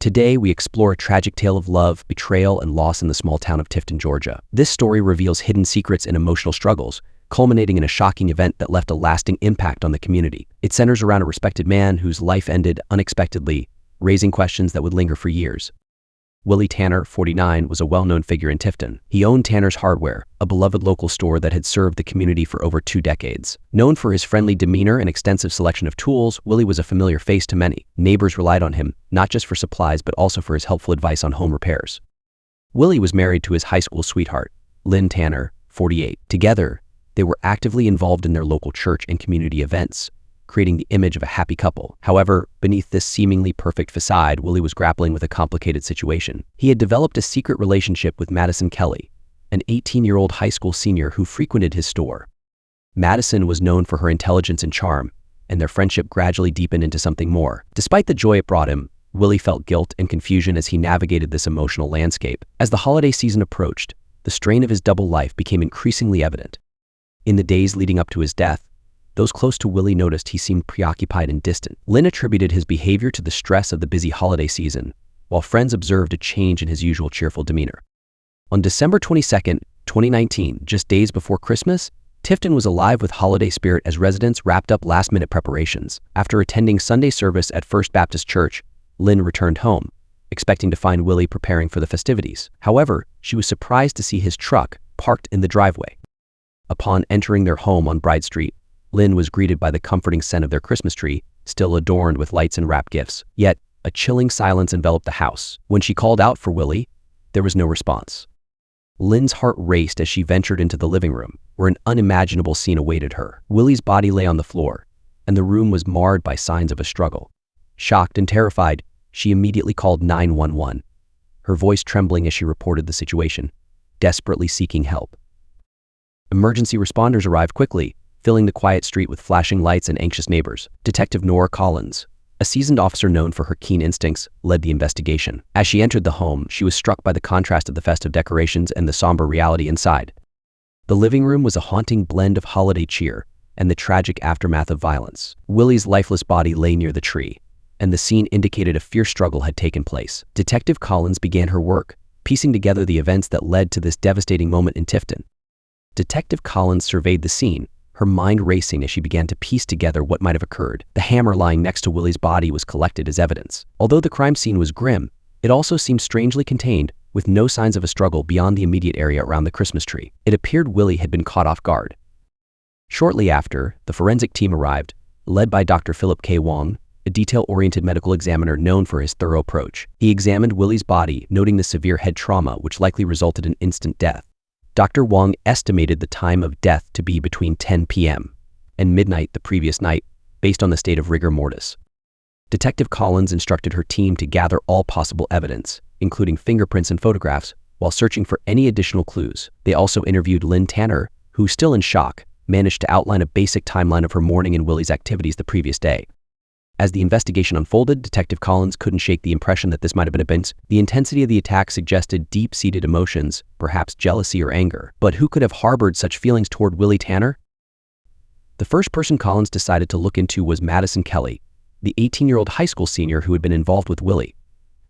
Today, we explore a tragic tale of love, betrayal, and loss in the small town of Tifton, Georgia. This story reveals hidden secrets and emotional struggles, culminating in a shocking event that left a lasting impact on the community. It centers around a respected man whose life ended unexpectedly, raising questions that would linger for years. Willie Tanner, 49, was a well-known figure in Tifton. He owned Tanner's Hardware, a beloved local store that had served the community for over 2 decades. Known for his friendly demeanor and extensive selection of tools, Willie was a familiar face to many. Neighbors relied on him, not just for supplies but also for his helpful advice on home repairs. Willie was married to his high school sweetheart, Lynn Tanner, 48. Together, they were actively involved in their local church and community events, creating the image of a happy couple. However, beneath this seemingly perfect facade, Willie was grappling with a complicated situation. He had developed a secret relationship with Madison Kelly, an 18-year-old high school senior who frequented his store. Madison was known for her intelligence and charm, and their friendship gradually deepened into something more. Despite the joy it brought him, Willie felt guilt and confusion as he navigated this emotional landscape. As the holiday season approached, the strain of his double life became increasingly evident. In the days leading up to his death, those close to Willie noticed he seemed preoccupied and distant. Lynn attributed his behavior to the stress of the busy holiday season, while friends observed a change in his usual cheerful demeanor. On December 22, 2019, just days before Christmas, Tifton was alive with holiday spirit as residents wrapped up last-minute preparations. After attending Sunday service at First Baptist Church, Lynn returned home, expecting to find Willie preparing for the festivities. However, she was surprised to see his truck parked in the driveway. Upon entering their home on Bride Street, Lynn was greeted by the comforting scent of their Christmas tree, still adorned with lights and wrapped gifts. Yet, a chilling silence enveloped the house. When she called out for Willie, there was no response. Lynn's heart raced as she ventured into the living room, where an unimaginable scene awaited her. Willie's body lay on the floor, and the room was marred by signs of a struggle. Shocked and terrified, she immediately called 911, her voice trembling as she reported the situation, desperately seeking help. Emergency responders arrived quickly, filling the quiet street with flashing lights and anxious neighbors. Detective Nora Collins, a seasoned officer known for her keen instincts, led the investigation. As she entered the home, she was struck by the contrast of the festive decorations and the somber reality inside. The living room was a haunting blend of holiday cheer and the tragic aftermath of violence. Willie's lifeless body lay near the tree, and the scene indicated a fierce struggle had taken place. Detective Collins began her work, piecing together the events that led to this devastating moment in Tifton. Detective Collins surveyed the scene, her mind racing as she began to piece together what might have occurred. The hammer lying next to Willie's body was collected as evidence. Although the crime scene was grim, it also seemed strangely contained, with no signs of a struggle beyond the immediate area around the Christmas tree. It appeared Willie had been caught off guard. Shortly after, the forensic team arrived, led by Dr. Philip K. Wong, a detail-oriented medical examiner known for his thorough approach. He examined Willie's body, noting the severe head trauma which likely resulted in instant death. Dr. Wong estimated the time of death to be between 10 p.m. and midnight the previous night, based on the state of rigor mortis. Detective Collins instructed her team to gather all possible evidence, including fingerprints and photographs, while searching for any additional clues. They also interviewed Lynn Tanner, who, still in shock, managed to outline a basic timeline of her mourning and Willie's activities the previous day. As the investigation unfolded, Detective Collins couldn't shake the impression that this might have been a bint. The intensity of the attack suggested deep-seated emotions, perhaps jealousy or anger. But who could have harbored such feelings toward Willie Tanner? The first person Collins decided to look into was Madison Kelly, the 18-year-old high school senior who had been involved with Willie.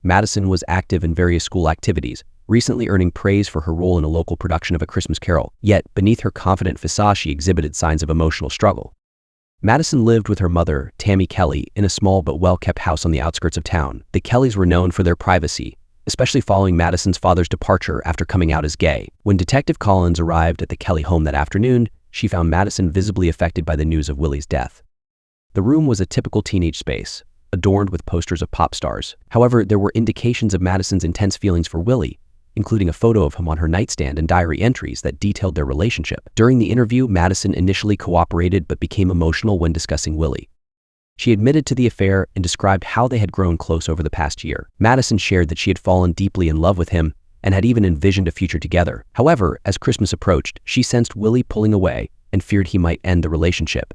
Madison was active in various school activities, recently earning praise for her role in a local production of A Christmas Carol. Yet, beneath her confident facade, she exhibited signs of emotional struggle. Madison lived with her mother, Tammy Kelly, in a small but well-kept house on the outskirts of town. The Kellys were known for their privacy, especially following Madison's father's departure after coming out as gay. When Detective Collins arrived at the Kelly home that afternoon, she found Madison visibly affected by the news of Willie's death. The room was a typical teenage space, adorned with posters of pop stars. However, there were indications of Madison's intense feelings for Willie, including a photo of him on her nightstand and diary entries that detailed their relationship. During the interview, Madison initially cooperated but became emotional when discussing Willie. She admitted to the affair and described how they had grown close over the past year. Madison shared that she had fallen deeply in love with him and had even envisioned a future together. However, as Christmas approached, she sensed Willie pulling away and feared he might end the relationship.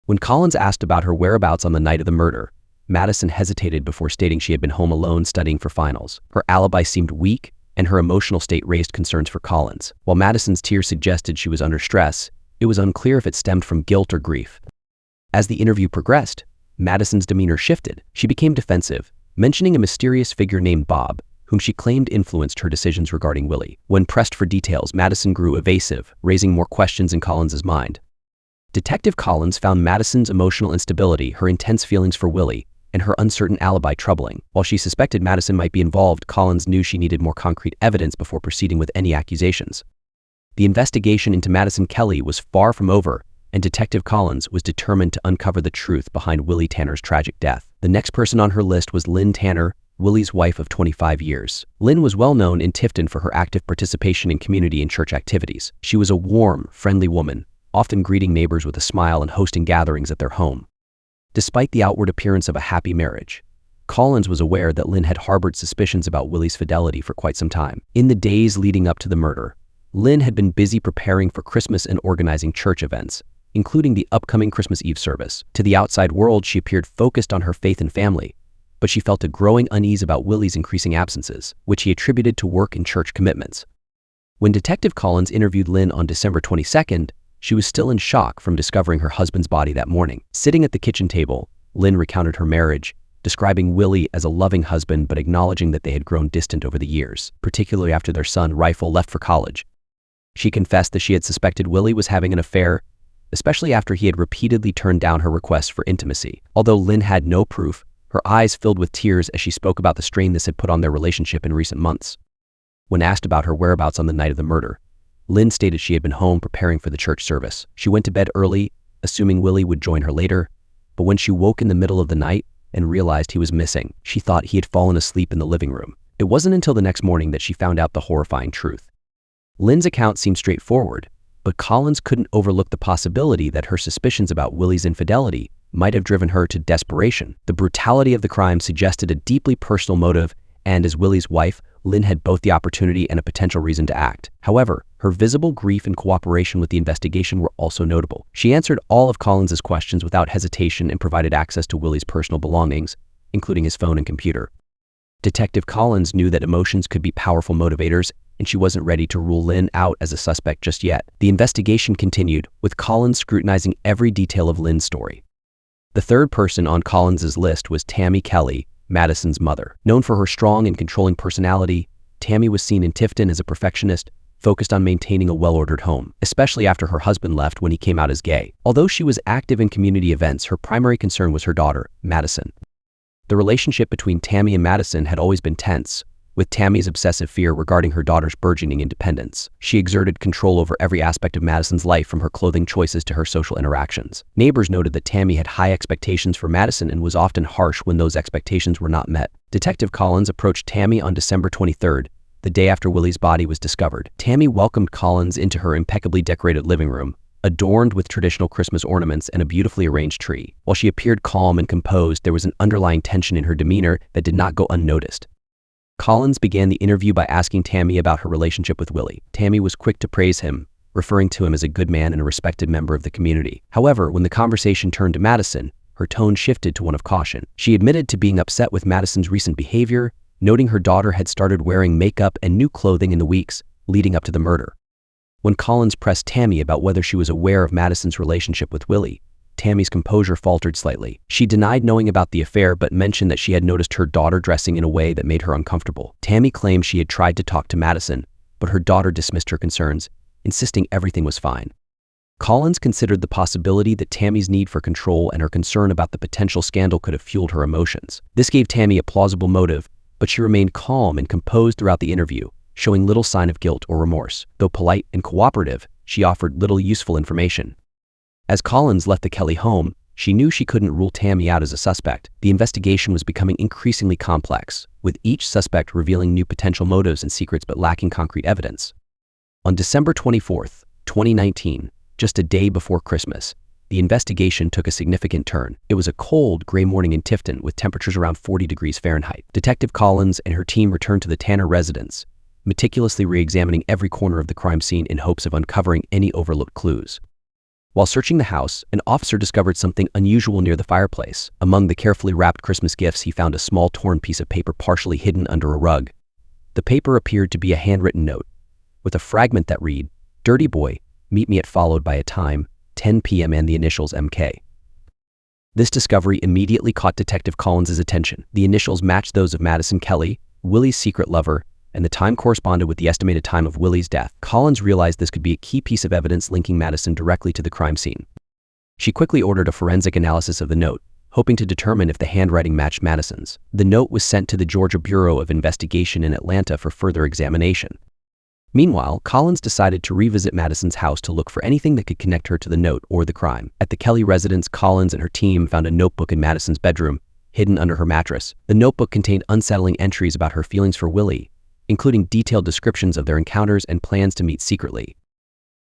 When Collins asked about her whereabouts on the night of the murder, Madison hesitated before stating she had been home alone studying for finals. Her alibi seemed weak, and her emotional state raised concerns for Collins. While Madison's tears suggested she was under stress, it was unclear if it stemmed from guilt or grief. As the interview progressed, Madison's demeanor shifted. She became defensive, mentioning a mysterious figure named Bob, whom she claimed influenced her decisions regarding Willie. When pressed for details, Madison grew evasive, raising more questions in Collins's mind. Detective Collins found Madison's emotional instability, her intense feelings for Willie, and her uncertain alibi troubling. While she suspected Madison might be involved, Collins knew she needed more concrete evidence before proceeding with any accusations. The investigation into Madison Kelly was far from over, and Detective Collins was determined to uncover the truth behind Willie Tanner's tragic death. The next person on her list was Lynn Tanner, Willie's wife of 25 years. Lynn was well known in Tifton for her active participation in community and church activities. She was a warm, friendly woman, often greeting neighbors with a smile and hosting gatherings at their home. Despite the outward appearance of a happy marriage, Collins was aware that Lynn had harbored suspicions about Willie's fidelity for quite some time. In the days leading up to the murder, Lynn had been busy preparing for Christmas and organizing church events, including the upcoming Christmas Eve service. To the outside world, she appeared focused on her faith and family, but she felt a growing unease about Willie's increasing absences, which he attributed to work and church commitments. When Detective Collins interviewed Lynn on December 22nd, she was still in shock from discovering her husband's body that morning. Sitting at the kitchen table, Lynn recounted her marriage, describing Willie as a loving husband but acknowledging that they had grown distant over the years, particularly after their son, Rifle, left for college. She confessed that she had suspected Willie was having an affair, especially after he had repeatedly turned down her requests for intimacy. Although Lynn had no proof, her eyes filled with tears as she spoke about the strain this had put on their relationship in recent months. When asked about her whereabouts on the night of the murder, Lynn stated she had been home preparing for the church service. She went to bed early, assuming Willie would join her later, but when she woke in the middle of the night and realized he was missing, she thought he had fallen asleep in the living room. It wasn't until the next morning that she found out the horrifying truth. Lynn's account seemed straightforward, but Collins couldn't overlook the possibility that her suspicions about Willie's infidelity might have driven her to desperation. The brutality of the crime suggested a deeply personal motive, and as Willie's wife, Lynn had both the opportunity and a potential reason to act. However, her visible grief and cooperation with the investigation were also notable. She answered all of Collins's questions without hesitation and provided access to Willie's personal belongings, including his phone and computer. Detective Collins knew that emotions could be powerful motivators, and she wasn't ready to rule Lynn out as a suspect just yet. The investigation continued, with Collins scrutinizing every detail of Lynn's story. The third person on Collins's list was Tammy Kelly, Madison's mother. Known for her strong and controlling personality, Tammy was seen in Tifton as a perfectionist, focused on maintaining a well-ordered home, especially after her husband left when he came out as gay. Although she was active in community events, her primary concern was her daughter, Madison. The relationship between Tammy and Madison had always been tense, with Tammy's obsessive fear regarding her daughter's burgeoning independence. She exerted control over every aspect of Madison's life, from her clothing choices to her social interactions. Neighbors noted that Tammy had high expectations for Madison and was often harsh when those expectations were not met. Detective Collins approached Tammy on December 23rd, the day after Willie's body was discovered. Tammy welcomed Collins into her impeccably decorated living room, adorned with traditional Christmas ornaments and a beautifully arranged tree. While she appeared calm and composed, there was an underlying tension in her demeanor that did not go unnoticed. Collins began the interview by asking Tammy about her relationship with Willie. Tammy was quick to praise him, referring to him as a good man and a respected member of the community. However, when the conversation turned to Madison, her tone shifted to one of caution. She admitted to being upset with Madison's recent behavior, noting her daughter had started wearing makeup and new clothing in the weeks leading up to the murder. When Collins pressed Tammy about whether she was aware of Madison's relationship with Willie, Tammy's composure faltered slightly. She denied knowing about the affair but mentioned that she had noticed her daughter dressing in a way that made her uncomfortable. Tammy claimed she had tried to talk to Madison, but her daughter dismissed her concerns, insisting everything was fine. Collins considered the possibility that Tammy's need for control and her concern about the potential scandal could have fueled her emotions. This gave Tammy a plausible motive, but she remained calm and composed throughout the interview, showing little sign of guilt or remorse. Though polite and cooperative, she offered little useful information. As Collins left the Kelly home, she knew she couldn't rule Tammy out as a suspect. The investigation was becoming increasingly complex, with each suspect revealing new potential motives and secrets but lacking concrete evidence. On December 24th, 2019, just a day before Christmas, the investigation took a significant turn. It was a cold, gray morning in Tifton with temperatures around 40 degrees Fahrenheit. Detective Collins and her team returned to the Tanner residence, meticulously re-examining every corner of the crime scene in hopes of uncovering any overlooked clues. While searching the house, an officer discovered something unusual near the fireplace. Among the carefully wrapped Christmas gifts, he found a small torn piece of paper partially hidden under a rug. The paper appeared to be a handwritten note, with a fragment that read, "Dirty boy, meet me at," followed by a time, 10 p.m. and the initials MK. This discovery immediately caught Detective Collins' attention. The initials matched those of Madison Kelly, Willie's secret lover, and the time corresponded with the estimated time of Willie's death. Collins realized this could be a key piece of evidence linking Madison directly to the crime scene. She quickly ordered a forensic analysis of the note, hoping to determine if the handwriting matched Madison's. The note was sent to the Georgia Bureau of Investigation in Atlanta for further examination. Meanwhile, Collins decided to revisit Madison's house to look for anything that could connect her to the note or the crime. At the Kelly residence, Collins and her team found a notebook in Madison's bedroom, hidden under her mattress. The notebook contained unsettling entries about her feelings for Willie, including detailed descriptions of their encounters and plans to meet secretly.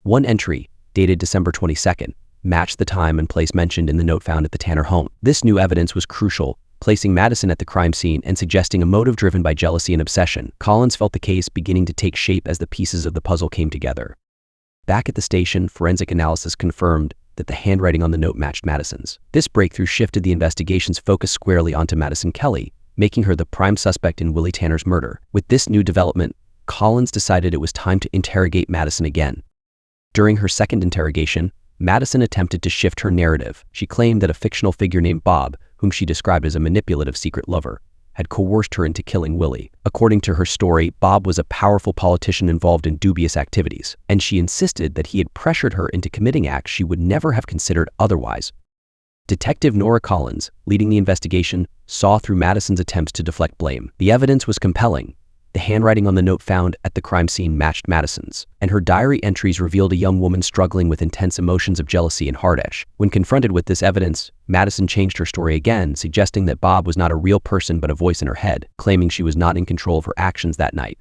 One entry, dated December 22nd, matched the time and place mentioned in the note found at the Tanner home. This new evidence was crucial, placing Madison at the crime scene and suggesting a motive driven by jealousy and obsession. Collins felt the case beginning to take shape as the pieces of the puzzle came together. Back at the station, forensic analysis confirmed that the handwriting on the note matched Madison's. This breakthrough shifted the investigation's focus squarely onto Madison Kelly, making her the prime suspect in Willie Tanner's murder. With this new development, Collins decided it was time to interrogate Madison again. During her second interrogation, Madison attempted to shift her narrative. She claimed that a fictional figure named Bob, whom she described as a manipulative secret lover, had coerced her into killing Willie. According to her story, Bob was a powerful politician involved in dubious activities, and she insisted that he had pressured her into committing acts she would never have considered otherwise. Detective Nora Collins, leading the investigation, saw through Madison's attempts to deflect blame. The evidence was compelling. The handwriting on the note found at the crime scene matched Madison's, and her diary entries revealed a young woman struggling with intense emotions of jealousy and heartache. When confronted with this evidence, Madison changed her story again, suggesting that Bob was not a real person but a voice in her head, claiming she was not in control of her actions that night.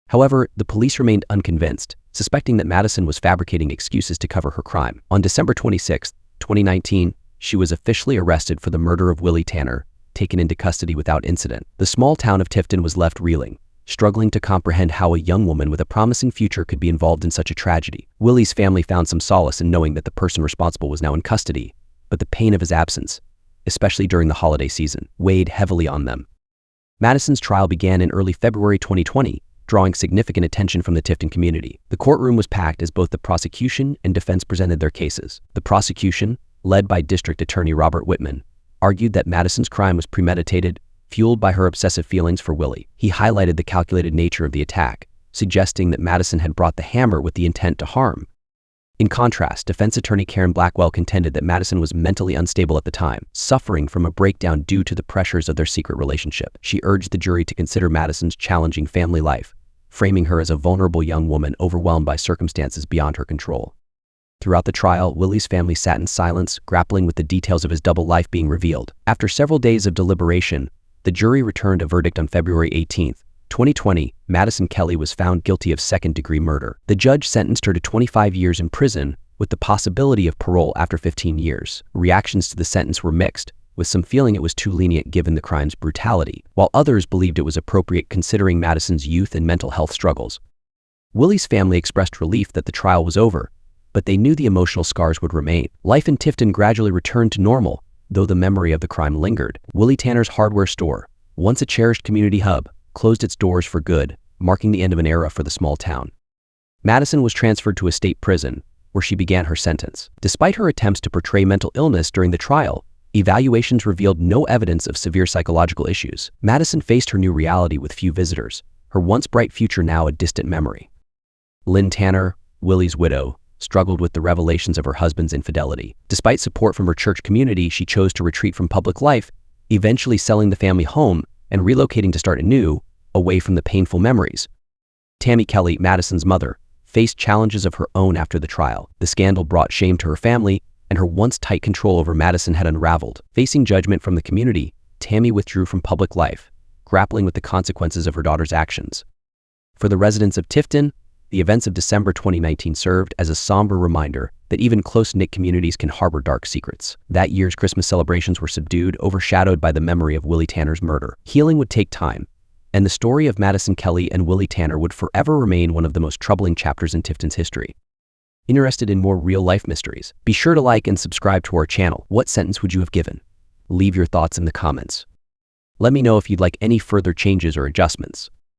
However, the police remained unconvinced, suspecting that Madison was fabricating excuses to cover her crime. On December 26, 2019, she was officially arrested for the murder of Willie Tanner, taken into custody without incident. The small town of Tifton was left reeling, struggling to comprehend how a young woman with a promising future could be involved in such a tragedy. Willie's family found some solace in knowing that the person responsible was now in custody, but the pain of his absence, especially during the holiday season, weighed heavily on them. Madison's trial began in early February 2020, drawing significant attention from the Tifton community. The courtroom was packed as both the prosecution and defense presented their cases. The prosecution, led by District Attorney Robert Whitman, argued that Madison's crime was premeditated, fueled by her obsessive feelings for Willie. He highlighted the calculated nature of the attack, suggesting that Madison had brought the hammer with the intent to harm. In contrast, defense attorney Karen Blackwell contended that Madison was mentally unstable at the time, suffering from a breakdown due to the pressures of their secret relationship. She urged the jury to consider Madison's challenging family life, framing her as a vulnerable young woman overwhelmed by circumstances beyond her control. Throughout the trial, Willie's family sat in silence, grappling with the details of his double life being revealed. After several days of deliberation, the jury returned a verdict on February 18, 2020. Madison Kelly was found guilty of second-degree murder. The judge sentenced her to 25 years in prison, with the possibility of parole after 15 years. Reactions to the sentence were mixed, with some feeling it was too lenient given the crime's brutality, while others believed it was appropriate considering Madison's youth and mental health struggles. Willie's family expressed relief that the trial was over, but they knew the emotional scars would remain. Life in Tifton gradually returned to normal, though the memory of the crime lingered. Willie Tanner's hardware store, once a cherished community hub, closed its doors for good, marking the end of an era for the small town. Madison was transferred to a state prison, where she began her sentence. Despite her attempts to portray mental illness during the trial, evaluations revealed no evidence of severe psychological issues. Madison faced her new reality with few visitors, her once bright future now a distant memory. Lynn Tanner, Willie's widow, struggled with the revelations of her husband's infidelity. Despite support from her church community, she chose to retreat from public life, eventually selling the family home and relocating to start anew, away from the painful memories. Tammy Kelly, Madison's mother, faced challenges of her own after the trial. The scandal brought shame to her family, and her once tight control over Madison had unraveled. Facing judgment from the community, Tammy withdrew from public life, grappling with the consequences of her daughter's actions. For the residents of Tifton, the events of December 2019 served as a somber reminder that even close-knit communities can harbor dark secrets. That year's Christmas celebrations were subdued, overshadowed by the memory of Willie Tanner's murder. Healing would take time, and the story of Madison Kelly and Willie Tanner would forever remain one of the most troubling chapters in Tifton's history. Interested in more real-life mysteries? Be sure to like and subscribe to our channel. What sentence would you have given? Leave your thoughts in the comments. Let me know if you'd like any further changes or adjustments.